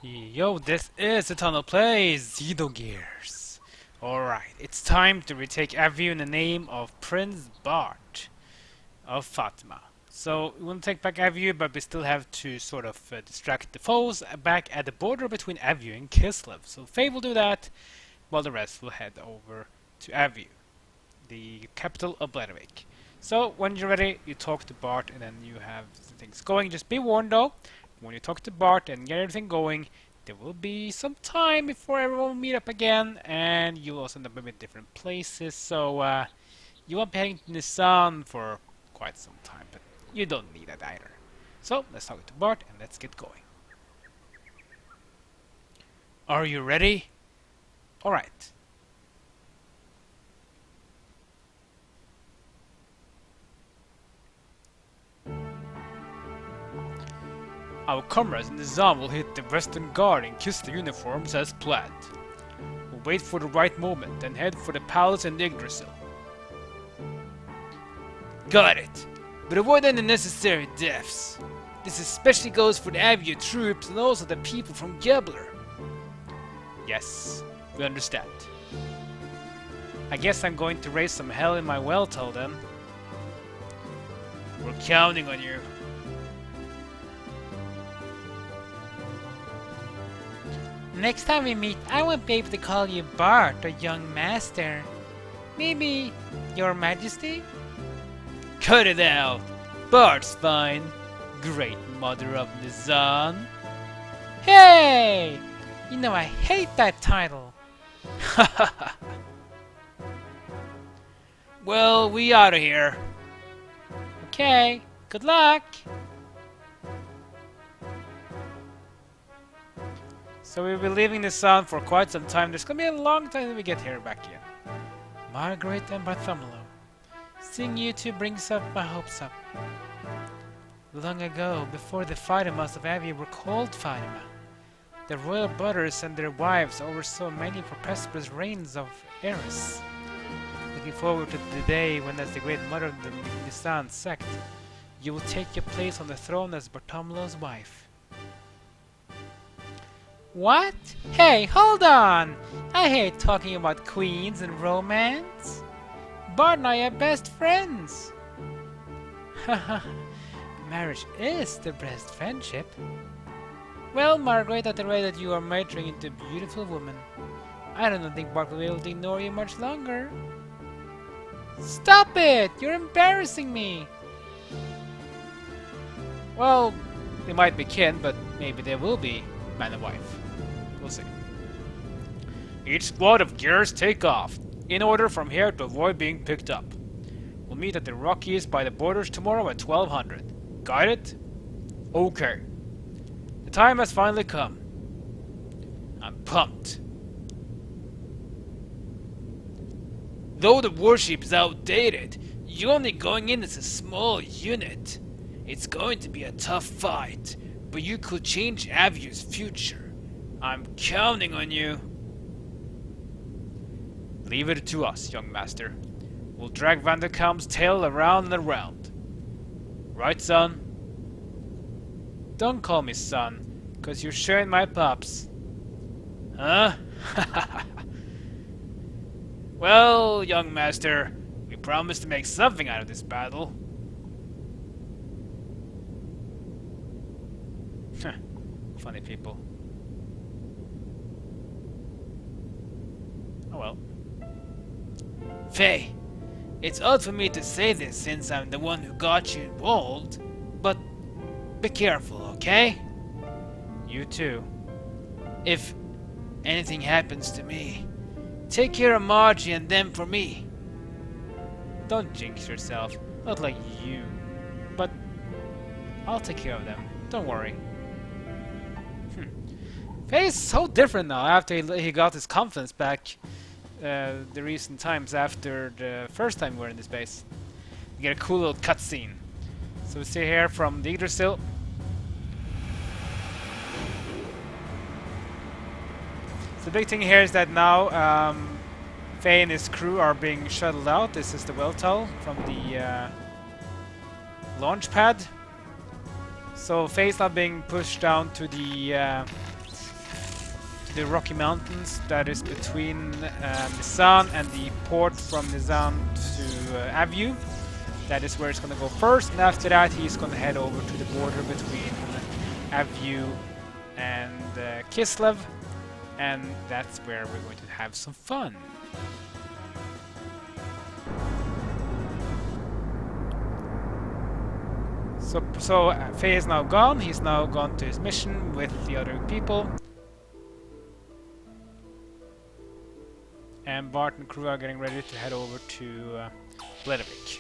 Yo, this is the Tunnel Plays Xenogears. Alright, it's time to retake Aveh in the name of Prince Bart of Fatima. So, we want to take back Aveh, but we still have to sort of distract the foes back at the border between Aveh and Kislev. So, Faye will do that, while the rest will head over to Aveh, the capital of Bledavik. So, when you're ready, you talk to Bart and then you have things going. Just be warned though, when you talk to Bart and get everything going, there will be some time before everyone will meet up again, and you'll also end up in different places, so you won't be heading to Nisan for quite some time, but you don't need that either. So, let's talk to Bart and let's get going. Are you ready? Alright. Our comrades in Nisan will hit the Western Guard and kiss their uniforms as planned. We'll wait for the right moment, then head for the palace in Yggdrasil. Got it! But avoid any unnecessary deaths. This especially goes for the Aveh troops and also the people from Gebler. Yes, we understand. I guess I'm going to raise some hell in my well-tell then. We're counting on you. Next time we meet, I won't be able to call you Bart or young master. Maybe your majesty? Cut it out! Bart's fine. Great mother of Nisan. Hey! You know I hate that title. Well, we outta here. Okay, good luck! So we'll be leaving Nisan for quite some time. There's gonna be a long time till we get here back again. Margaret and Bartholomew. Seeing you two brings up my hopes up. Long ago, before the Fatimas of Aveh were called Fatima, the royal brothers and their wives oversaw many prosperous reigns of Eris. Looking forward to the day when, as the great mother of the Nisan sect, you will take your place on the throne as Bartholomew's wife. What? Hey, hold on! I hate talking about queens and romance. Bart and I are best friends. Haha, marriage is the best friendship. Well, Margaret, at the rate that you are maturing into a beautiful woman, I don't think Bart will be able to ignore you much longer. Stop it! You're embarrassing me! Well, they might be kin, but maybe they will be man and wife. We'll see. Each squad of gears take off, in order from here to avoid being picked up. We'll meet at the Rockies by the borders tomorrow at 1200. Got it? Okay. The time has finally come. I'm pumped. Though the warship is outdated, you're only going in as a small unit. It's going to be a tough fight, but you could change Aveh's future. I'm counting on you. Leave it to us, young master. We'll drag Vanderkamp's tail around and around. Right, son? Don't call me son, cause you're sharing my pups. Huh? Well, young master, we promised to make something out of this battle. Funny people. Oh well. Faye, it's odd for me to say this since I'm the one who got you involved, but be careful, okay? You too. If anything happens to me, take care of Margie and them for me. Don't jinx yourself, not like you, but I'll take care of them, don't worry. Faye's so different now after he got his confidence back. The recent times after the first time we were in this base. We get a cool little cutscene. So we see here from the Yggdrasil. So the big thing here is that now Faye and his crew are being shuttled out. This is the well tunnel from the launch pad. So Faye's not being pushed down to the the Rocky Mountains that is between Nisan and the port from Nisan to Aveh. That is where it's going to go first, and after that he's going to head over to the border between Aveh and Kislev, and that's where we're going to have some fun. So Faye is now gone. He's now gone to his mission with the other people. And Bart and crew are getting ready to head over to Bledavik.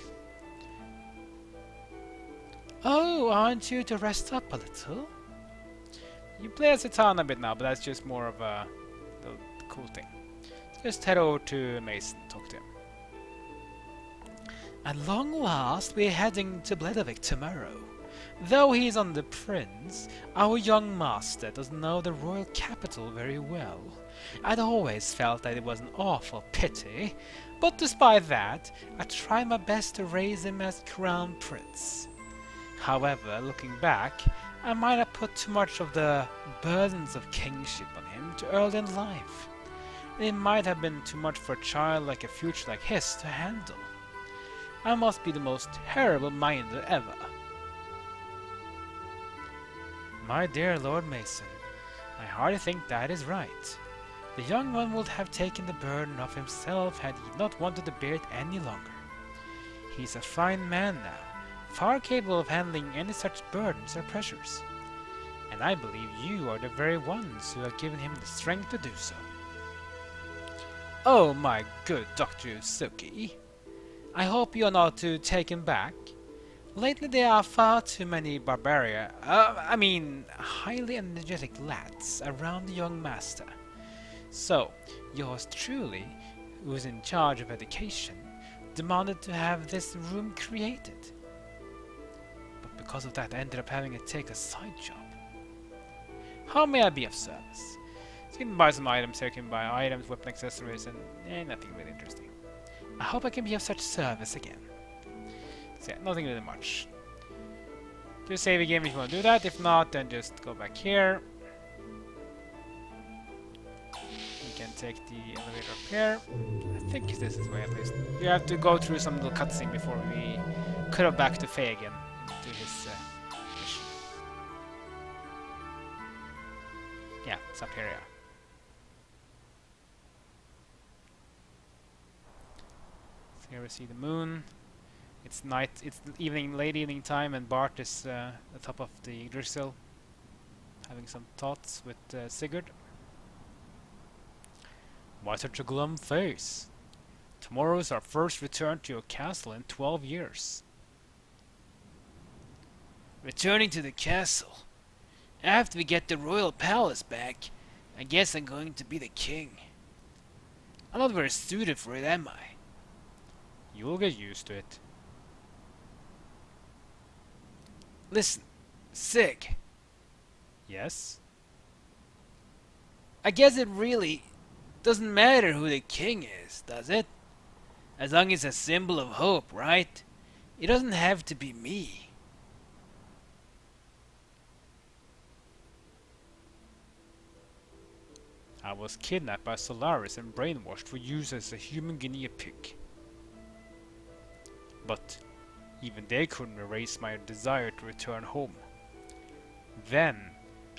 Oh, aren't you to rest up a little? You play as Zidane a bit now, but that's just more of a the cool thing. Just head over to Mason, talk to him. At long last, we're heading to Bledavik tomorrow. Though he's on the prince, our young master doesn't know the royal capital very well. I'd always felt that it was an awful pity, but despite that, I tried my best to raise him as crown prince. However, looking back, I might have put too much of the burdens of kingship on him too early in life. It might have been too much for a child like a future like his to handle. I must be the most terrible minder ever. My dear Lord Mason, I hardly think that is right. The young one would have taken the burden off himself had he not wanted to bear it any longer. He's a fine man now, far capable of handling any such burdens or pressures. And I believe you are the very ones who have given him the strength to do so. Oh, my good Dr. Usuki. I hope you are not too taken back. Lately there are far too many highly energetic lads around the young master. So, yours truly, who is in charge of education, demanded to have this room created. But because of that, I ended up having to take a side job. How may I be of service? So you can buy some items here, you can buy items, weapon accessories, and nothing really interesting. I hope I can be of such service again. So yeah, nothing really much. Just save a game if you want to do that. If not, then just go back here. You can take the elevator up here. I think this is the way at least. You have to go through some little cutscene before we cut up back to Faye again to his mission. Yeah, it's up here. Yeah. So here we see the moon. It's night. It's evening, late evening time, and Bart is at the top of the Yggdrasil, having some thoughts with Sigurd. Why such a glum face? Tomorrow is our first return to your castle in 12 years. Returning to the castle? After we get the royal palace back, I guess I'm going to be the king. I'm not very suited for it, am I? You'll get used to it. Listen, Sig. Yes? I guess it really doesn't matter who the king is, does it? As long as it's a symbol of hope, right? It doesn't have to be me. I was kidnapped by Solaris and brainwashed for use as a human guinea pig. But even they couldn't erase my desire to return home. Then,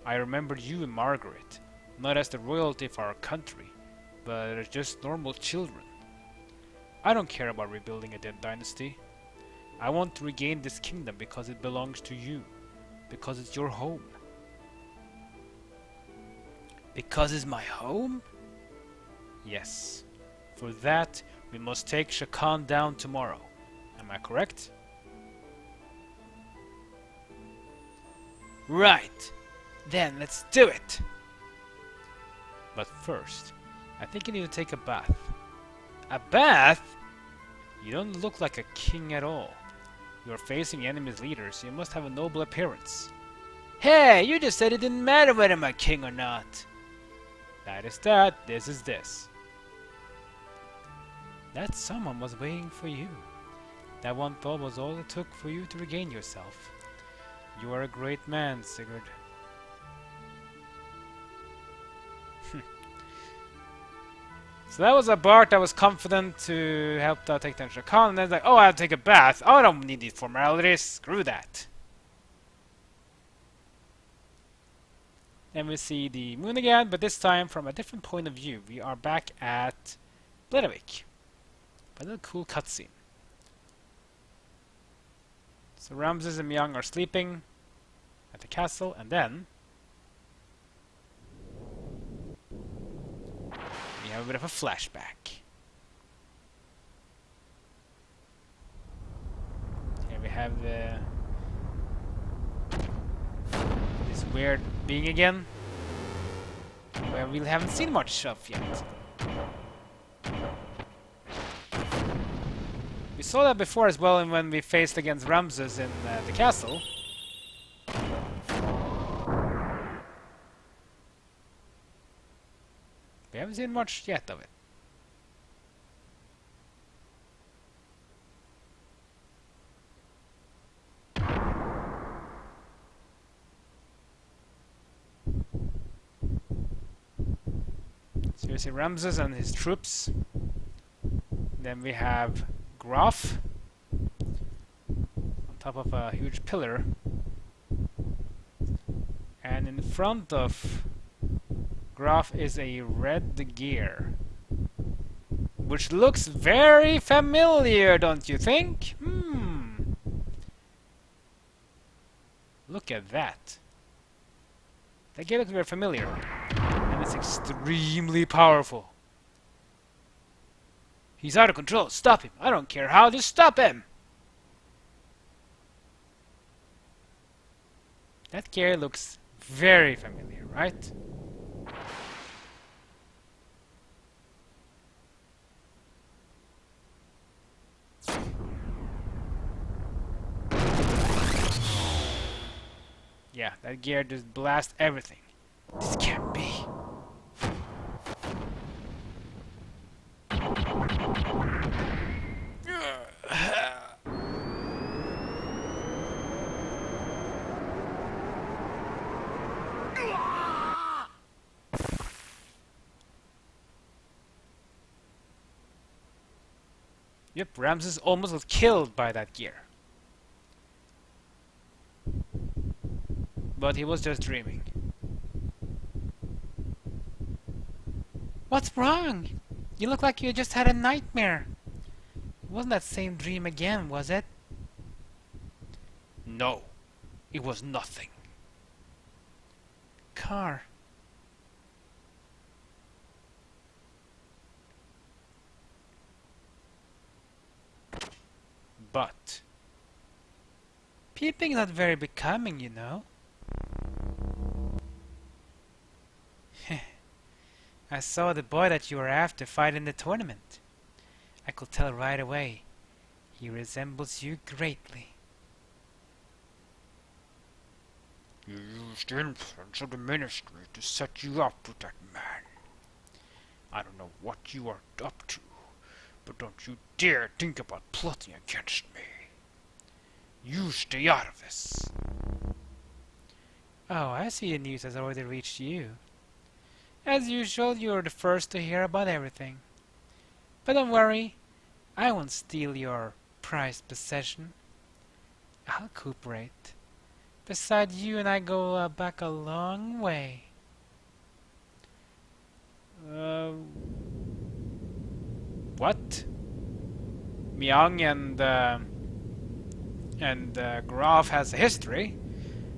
I remembered you and Margaret, not as the royalty of our country, but as just normal children. I don't care about rebuilding a dead dynasty. I want to regain this kingdom because it belongs to you, because it's your home. Because it's my home? Yes. For that, we must take Shakan down tomorrow. Am I correct? Right. Then let's do it. But first, I think you need to take a bath. A bath? You don't look like a king at all. You are facing the enemy's leaders, so you must have a noble appearance. Hey, you just said it didn't matter whether I'm a king or not. That is that, this is this. That someone was waiting for you. That one thought was all it took for you to regain yourself. You are a great man, Sigurd. So that was a Bart that was confident to help take down Khan, and then like, oh, I have to take a bath. Oh, I don't need these formalities. Screw that. And we see the moon again, but this time from a different point of view. We are back at Bledavik. A little cool cutscene. So Ramsus and Miang are sleeping at the castle, and then we have a bit of a flashback. Here we have this weird being again, where we haven't seen much of yet. We saw that before as well when we faced against Ramsus in the castle. We haven't seen much yet of it. So you see Ramsus and his troops. Then we have Grahf on top of a huge pillar. And in front of Grahf is a red gear, which looks very familiar, don't you think? Look at that. That gear looks very familiar, and it's extremely powerful. He's out of control. Stop him. I don't care how, just stop him. That gear looks very familiar, right? Yeah, that gear just blasts everything. This can't be. Yep, Ramsus almost was killed by that gear. But he was just dreaming. What's wrong? You look like you just had a nightmare. It wasn't that same dream again, was it? No, it was nothing. Car. But peeping not very becoming, you know. I saw the boy that you were after fight in the tournament. I could tell right away. He resembles you greatly. You used the influence of the ministry to set you up with that man. I don't know what you are up to, but don't you dare think about plotting against me. You stay out of this. Oh, I see the news has already reached you. As usual, you're the first to hear about everything. But don't worry, I won't steal your prized possession. I'll cooperate. Besides, you and I go back a long way. What? Miang and Grahf has a history?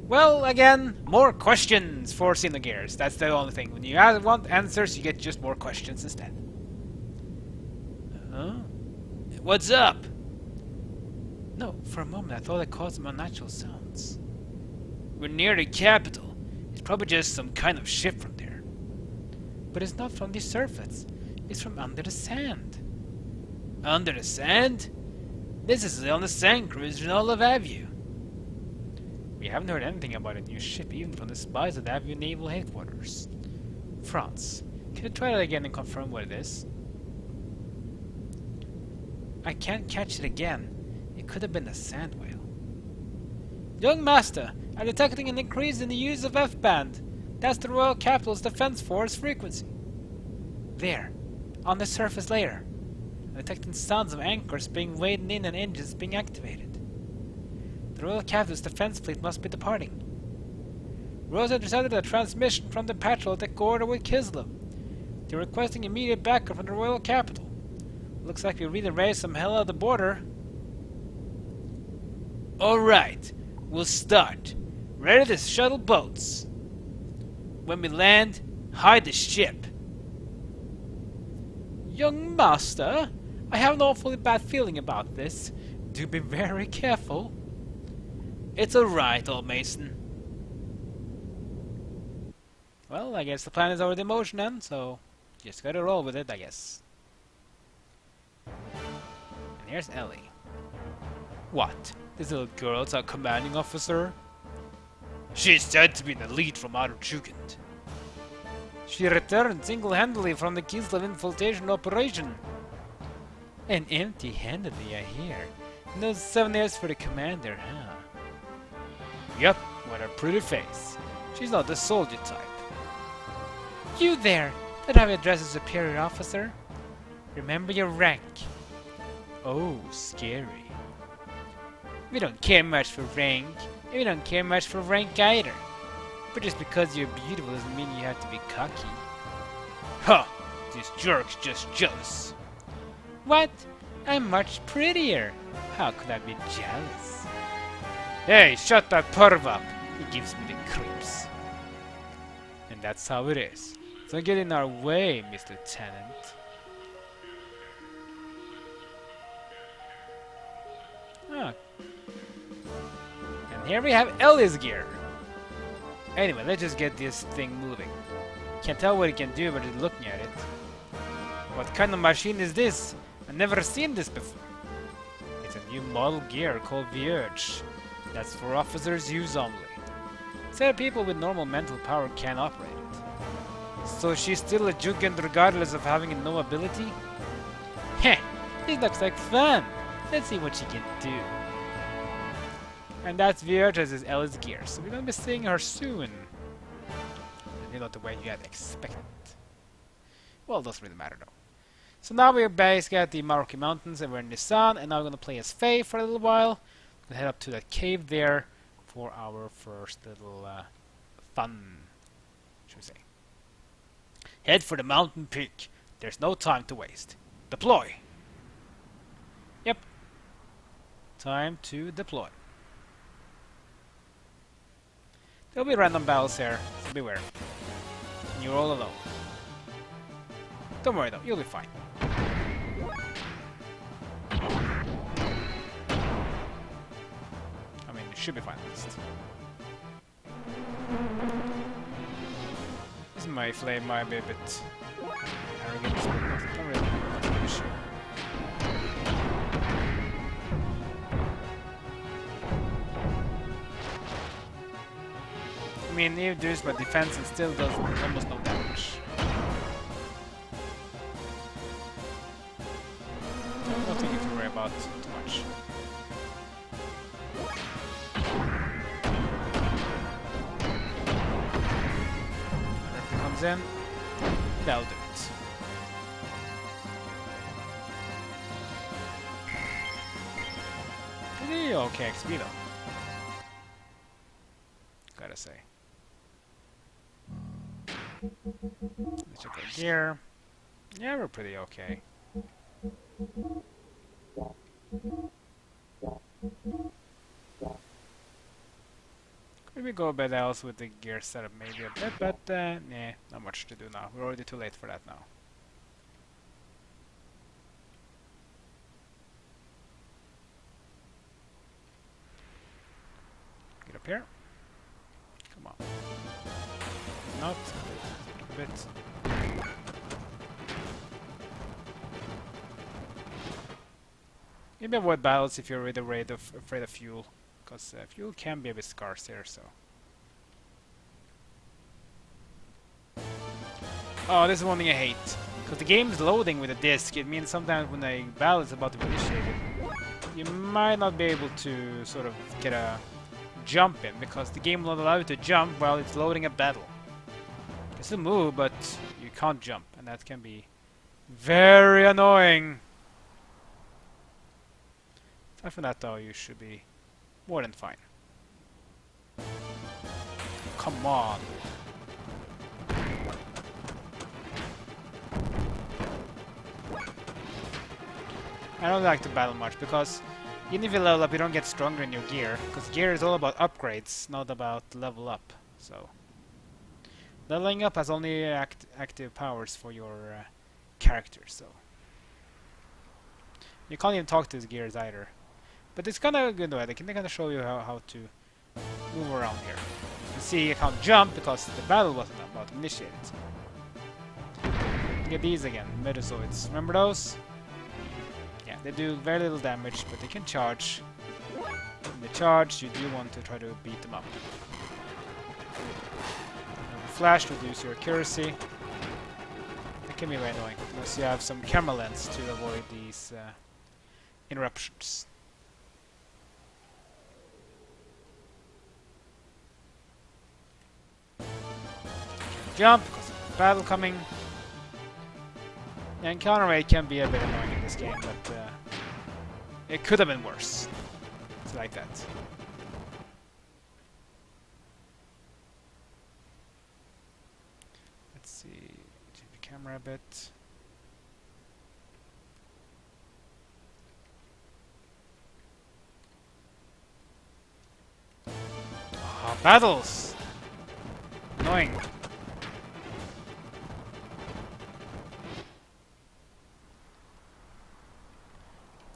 Well, again, more questions for Xenogears. That's the only thing. When you want answers, you get just more questions instead. What's up? No, for a moment I thought I caught some unnatural sounds. We're near the capital. It's probably just some kind of ship from there. But it's not from the surface. It's from under the sand. Under the sand? This is the only sand cruise in all of Aveh. We haven't heard anything about a new ship, even from the spies at Aveh Naval Headquarters. France, can you try that again and confirm what it is? I can't catch it again. It could have been a sand whale. Young master, I'm detecting an increase in the use of F-band. That's the Royal Capital's Defense Force frequency. There, on the surface layer, I'm detecting sounds of anchors being weighed in and engines being activated. The Royal Capital's defense fleet must be departing. Rose intercepted a transmission from the patrol at the corridor with Kislev. They're requesting immediate backup from the Royal Capital. Looks like we really raised some hell at the border. Alright, we'll start. Ready to shuttle boats. When we land, hide the ship. Young master, I have an awfully bad feeling about this. Do be very careful. It's alright, old Mason. Well, I guess the plan is already in motion then, so just gotta roll with it, I guess. And here's Elly. What? This little girl's our commanding officer? She's said to be an elite from outer Jugend. She returned single-handedly from the Kislev infiltration operation. And empty-handedly, I hear. No 7 years for the commander, huh? Yup, what a pretty face. She's not the soldier type. You there! Don't have you address a superior officer? Remember your rank. Oh, scary. We don't care much for rank, and we don't care much for rank either. But just because you're beautiful doesn't mean you have to be cocky. Huh! This jerk's just jealous. What? I'm much prettier. How could I be jealous? Hey, shut that perv up! He gives me the creeps. And that's how it is. Don't get in our way, Mr. Lieutenant. Ah. And here we have Elly's gear. Anyway, let's just get this thing moving. Can't tell what it can do by just looking at it. What kind of machine is this? I've never seen this before. It's a new model gear called Vierge. That's for officers' use only. So people with normal mental power can operate it. So she's still a Jugend regardless of having no ability? Heh, this looks like fun. Let's see what she can do. And that's Vierge's Elly's gear, so we're gonna be seeing her soon. Maybe not the way you had expected. Well, it doesn't really matter though. So now we're basically at the Rocky Mountains and we're in Nisan, and now we're gonna play as Faye for a little while. We'll head up to that cave there for our first little fun, should we say. Head for the mountain peak. There's no time to waste. Deploy! Yep. Time to deploy. There'll be random battles here, so beware. And you're all alone. Don't worry though, you'll be fine. I mean, you should be fine at least. This my flame might be a bit arrogant, but not really much of an issue. I mean, it reduces my defense and still does almost no damage. Nothing you can worry about too much. Whatever comes in, that'll do it. Pretty okay XP though, gotta say. Let's check our gear. Yeah, we're pretty okay. Could we go a bit else with the gear setup maybe a bit, but nah, not much to do now. We're already too late for that now. Get up here. Come on. Not a bit. Maybe avoid battles if you're really afraid of fuel, because fuel can be a bit scarce here, so. Oh, this is one thing I hate. Because the game is loading with a disc, it means sometimes when a battle is about to be initiated, you might not be able to sort of get a jump in, because the game will not allow you to jump while it's loading a battle. still move, but you can't jump, and that can be very annoying. Aside from that, though, you should be more than fine. Come on. I don't like to battle much because even if you level up, you don't get stronger in your gear. Because gear is all about upgrades, not about level up. So leveling up has only active powers for your character. So you can't even talk to the gears either. But it's kind of a good way. They can kind of show you how to move around here. You see, you can't jump because the battle wasn't about to initiate it. Get these again, Metazoids. Remember those? Yeah, they do very little damage, but they can charge. When they charge, you do want to try to beat them up. And flash reduce your accuracy. That can be very annoying, unless you have some camera lens to avoid these interruptions. Jump, because of the battle coming. Yeah, encounter rate can be a bit annoying in this game, but it could have been worse. It's like that. Let's see, change the camera a bit. Oh, battles! Annoying.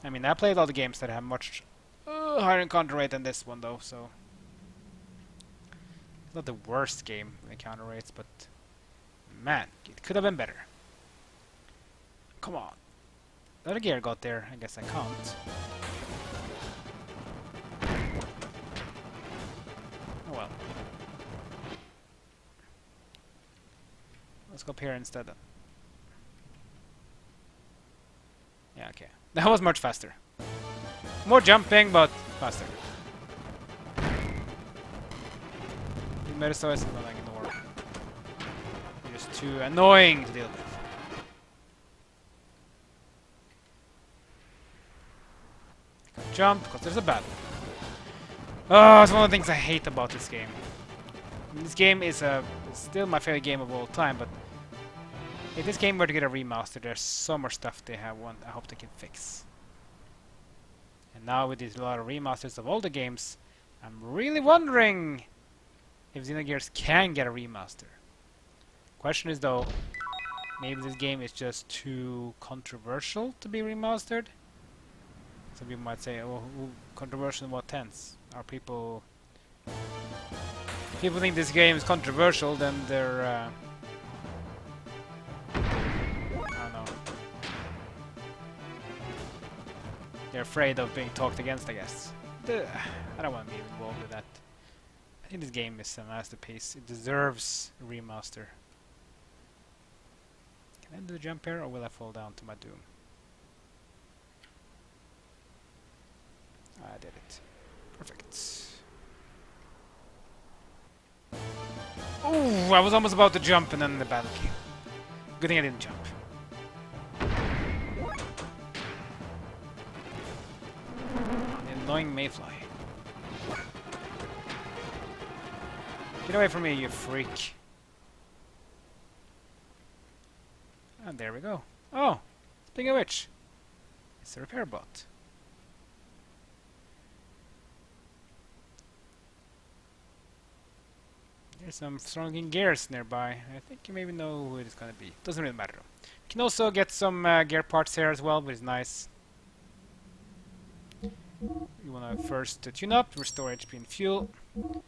I mean, I played all the games that have much higher encounter rate than this one, though, so... It's not the worst game with encounter rates, but... Man, it could have been better. Come on. The other gear got there, I guess I can't. Oh well. Let's go up here instead then. Yeah, okay. That was much faster. More jumping, but faster. The Metazoids is not like in the world. They're just too annoying to deal with. Jump, because there's a battle. Oh, it's one of the things I hate about this game. This game is still my favorite game of all time, but if this game were to get a remaster, there's so much stuff they have I hope they can fix. And now with these lot of remasters of older games, I'm really wondering if Xenogears can get a remaster. Question is though, maybe this game is just too controversial to be remastered? Some people might say, oh, controversial in what tense? Are people... If people think this game is controversial, then they're... They're afraid of being talked against, I guess. I don't want to be involved with that. I think this game is a masterpiece. It deserves a remaster. Can I do the jump here, or will I fall down to my doom? I did it. Perfect. Oh, I was almost about to jump and then the battle came. Good thing I didn't jump. Annoying mayfly. Get away from me, you freak. And there we go. Oh, speaking of which, it's a repair bot. There's some strong gears nearby. I think you maybe know who it is going to be. Doesn't really matter. You can also get some gear parts here as well, which is nice. You want to first tune up, restore HP and fuel. You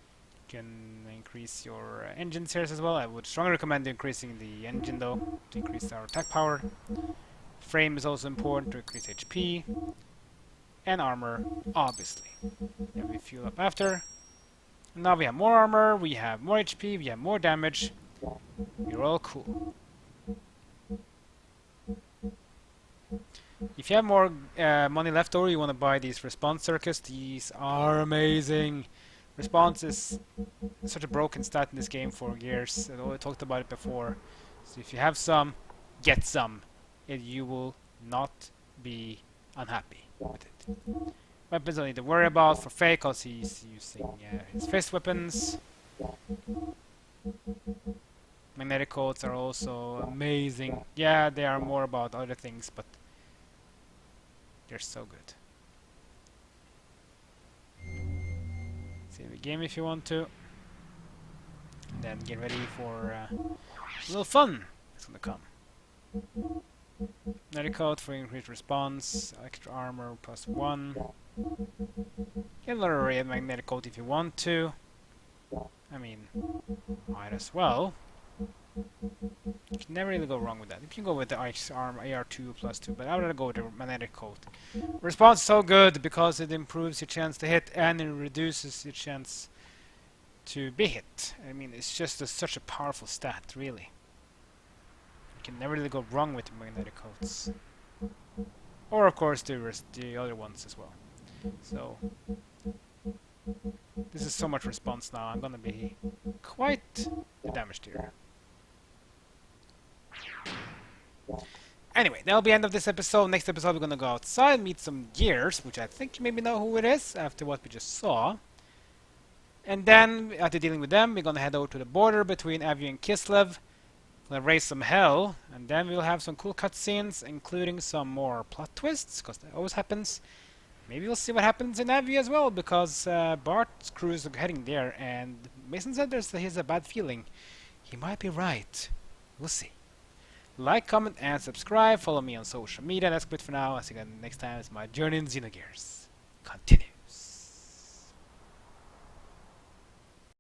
can increase your engines here as well. I would strongly recommend increasing the engine though, to increase our attack power. Frame is also important to increase HP. And armor, obviously. Then we fuel up after. And now we have more armor, we have more HP, we have more damage. We're all cool. If you have more money left over, you want to buy these response circuits. These are amazing. Response is such a broken stat in this game for Gears. I already talked about it before. So if you have some, get some. And you will not be unhappy with it. Weapons don't need to worry about for Faye because he's using his fist weapons. Magnetic coats are also amazing. Yeah, they are more about other things, but they're so good. Save the game if you want to. And then get ready for a little fun that's gonna come. Magnetic coat for increased response, extra armor +1. Get another array of magnetic coat if you want to. I mean, might as well. You can never really go wrong with that. You can go with the arm AR2 +2, but I would rather go with the magnetic coat. Response is so good because it improves your chance to hit and it reduces your chance to be hit. I mean, it's just such a powerful stat, really. You can never really go wrong with the magnetic coats. Or of course the other ones as well. So this is so much response now, I'm gonna be quite damaged here. Anyway, that'll be the end of this episode. Next episode we're gonna go outside, meet some Gears, which I think you maybe know who it is after what we just saw. And then, after dealing with them, we're gonna head over to the border between Aveh and Kislev. Gonna raise some hell, and then we'll have some cool cutscenes, including some more plot twists, because that always happens. Maybe we'll see what happens in Aveh as well, because Bart's crew is heading there, and Mason said he has a bad feeling. He might be right. We'll see. Like, comment, and subscribe. Follow me on social media. That's good for now. I'll see you again next time as my journey in Xenogears continues.